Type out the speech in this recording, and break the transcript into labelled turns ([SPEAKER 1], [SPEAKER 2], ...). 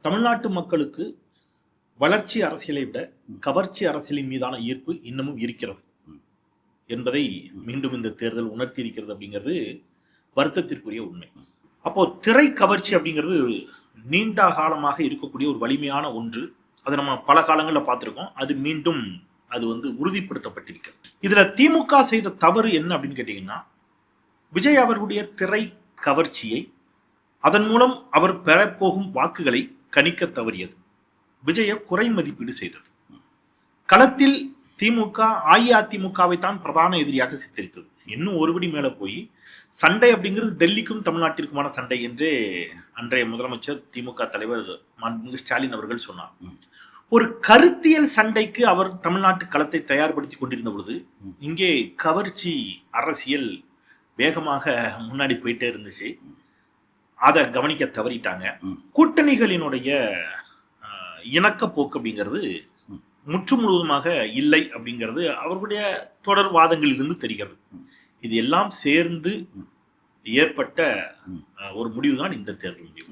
[SPEAKER 1] தமிழ்நாட்டு மக்களுக்கு வளர்ச்சி அரசியலை விட கவர்ச்சி அரசியலின் மீதான ஈர்ப்பு இன்னமும் இருக்கிறது என்பதை மீண்டும் இந்த தேர்தல் உணர்த்தி இருக்கிறது அப்படிங்கிறது வருத்தத்திற்குரிய உண்மை. அப்போ திரை கவர்ச்சி அப்படிங்கிறது நீண்ட காலமாக இருக்கக்கூடிய ஒரு வலிமையான ஒன்று. அதை நம்ம பல காலங்களில் பார்த்துருக்கோம். அது மீண்டும் உறுதிப்படுத்தப்பட்டிருக்கிறது. இதுல திமுக செய்த தவறு என்ன அப்படின்னு கேட்டீங்கன்னா, விஜய் அவர்களுடைய திரை கவர்ச்சியை, அதன் மூலம் அவர் பெறப்போகும் வாக்குகளை கணிக்க தவறியது. விஜய குறை மதிப்பீடு செய்தது. களத்தில் திமுக அஇஅதிமுகவை தான் பிரதான எதிரியாக சித்தரித்தது. இன்னும் ஒருபடி மேல போய் சண்டை அப்படிங்கிறது டெல்லிக்கும் தமிழ்நாட்டிற்குமான சண்டை என்றே அன்றைய முதலமைச்சர் திமுக தலைவர் மாண்புமிகு ஸ்டாலின் அவர்கள் சொன்னார். ஒரு கருத்தியல் சண்டைக்கு அவர் தமிழ்நாட்டு களத்தை தயார்படுத்தி கொண்டிருந்த பொழுது இங்கே கவர்ச்சி அரசியல் வேகமாக முன்னாடி போயிட்டே இருந்துச்சு. அதை கவனிக்க தவறிட்டாங்க. கூட்டணிகளினுடைய இணக்க போக்கு அப்படிங்கிறது முற்று முழுவதுமாக இல்லை அப்படிங்கிறது அவர்களுடைய தொடர் வாதங்களிலிருந்து தெரிகிறது. இது எல்லாம் சேர்ந்து ஏற்பட்ட ஒரு முடிவு தான் இந்த தேர்தல் முடிவு.